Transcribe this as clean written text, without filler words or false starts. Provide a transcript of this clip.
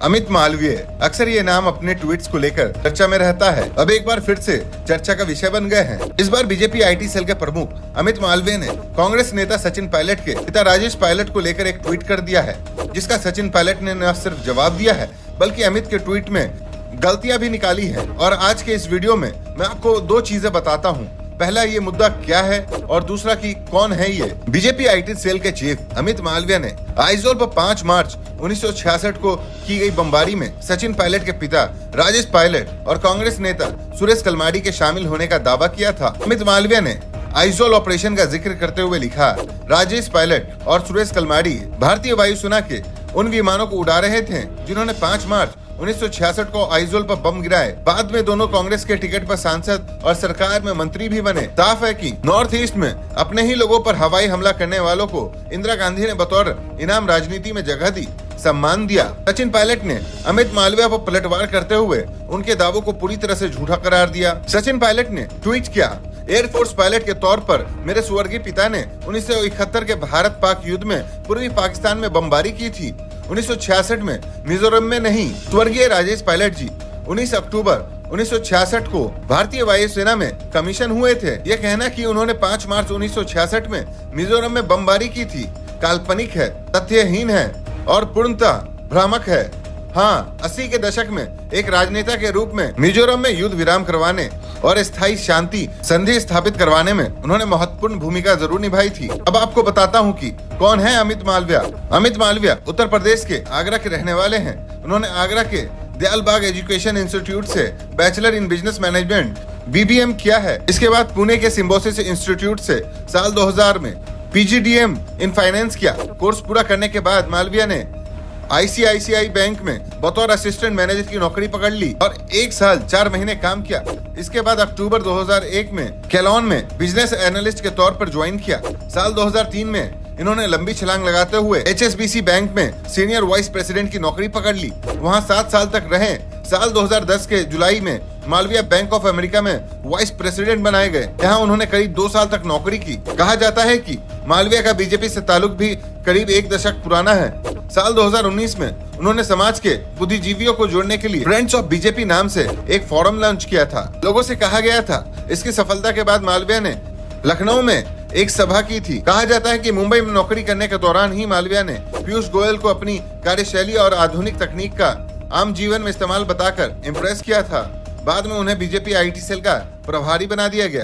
अमित मालवीय। अक्सर ये नाम अपने ट्वीट्स को लेकर चर्चा में रहता है। अब एक बार फिर से चर्चा का विषय बन गए हैं। इस बार बीजेपी आईटी सेल के प्रमुख अमित मालवीय ने कांग्रेस नेता सचिन पायलट के पिता राजेश पायलट को लेकर एक ट्वीट कर दिया है, जिसका सचिन पायलट ने न सिर्फ जवाब दिया है बल्कि अमित के ट्वीट में गलतियां भी निकाली है। और आज के इस वीडियो में मैं आपको दो चीजें बताता हूँ। पहला, ये मुद्दा क्या है और दूसरा कि कौन है ये। बीजेपी आईटी सेल के चीफ अमित मालवीय ने आइजोल पर 5 मार्च 1966 को की गई बमबारी में सचिन पायलट के पिता राजेश पायलट और कांग्रेस नेता सुरेश कलमाडी के शामिल होने का दावा किया था। अमित मालवीय ने आइजोल ऑपरेशन का जिक्र करते हुए लिखा, राजेश पायलट और सुरेश कलमाडी भारतीय वायुसेना के उन विमानों को उड़ा रहे थे जिन्होंने 5 मार्च 1966 को आइजोल पर बम गिराए। बाद में दोनों कांग्रेस के टिकट पर सांसद और सरकार में मंत्री भी बने। साफ है कि नॉर्थ ईस्ट में अपने ही लोगों पर हवाई हमला करने वालों को इंदिरा गांधी ने बतौर इनाम राजनीति में जगह दी, सम्मान दिया। सचिन पायलट ने अमित मालवीय पर पलटवार करते हुए उनके दावों को पूरी तरह से झूठा करार दिया। सचिन पायलट ने ट्वीट किया, एयरफोर्स पायलट के तौर पर मेरे स्वर्गीय पिता ने 1971 के भारत पाक युद्ध में पूर्वी पाकिस्तान में बमबारी की थी। 1966 में मिजोरम में नहीं। स्वर्गीय राजेश पायलट जी 19 अक्टूबर 1966 को भारतीय वायुसेना में कमीशन हुए थे। यह कहना कि उन्होंने 5 मार्च 1966 में मिजोरम में बमबारी की थी काल्पनिक है, तथ्यहीन है और पूर्णतः भ्रामक है। हाँ, 80 के दशक में एक राजनेता के रूप में मिजोरम में युद्ध विराम करवाने और स्थायी शांति संधि स्थापित करवाने में उन्होंने महत्वपूर्ण भूमिका जरूर निभाई थी। अब आपको बताता हूँ कि कौन है अमित मालवीय। अमित मालवीय उत्तर प्रदेश के आगरा के रहने वाले हैं। उन्होंने आगरा के दयालबाग एजुकेशन इंस्टीट्यूट से bachelor in business management BBM किया है। इसके बाद पुणे के सिम्बोसिस इंस्टीट्यूट से साल 2000 में PGDM इन फाइनेंस किया। कोर्स पूरा करने के बाद मालवीय ने ICICI बैंक में बतौर असिस्टेंट मैनेजर की नौकरी पकड़ ली और 1 साल 4 महीने काम किया। इसके बाद अक्टूबर 2001 में कैलॉन में बिजनेस एनालिस्ट के तौर पर ज्वाइन किया। साल 2003 में इन्होंने लंबी छलांग लगाते हुए HSBC बैंक में सीनियर वाइस प्रेसिडेंट की नौकरी पकड़ ली। वहां 7 साल तक रहे। साल 2010 के जुलाई में मालवीय बैंक ऑफ अमेरिका में वाइस प्रेसिडेंट बनाए गए। यहाँ उन्होंने करीब 2 साल तक नौकरी की। कहा जाता है कि मालवीय का बीजेपी से ताल्लुक भी करीब 1 दशक पुराना है। साल 2019 में उन्होंने समाज के बुद्धिजीवियों को जोड़ने के लिए फ्रेंड्स ऑफ बीजेपी नाम से एक फोरम लॉन्च किया था। लोगों से कहा गया था। इसकी सफलता के बाद मालवीय ने लखनऊ में एक सभा की थी। कहा जाता है कि मुंबई में नौकरी करने के दौरान ही मालवीय ने पीयूष गोयल को अपनी कार्यशैली और आधुनिक तकनीक का आम जीवन में इस्तेमाल बताकर इम्प्रेस किया था। बाद में उन्हें बीजेपी आईटी सेल का प्रभारी बना दिया गया।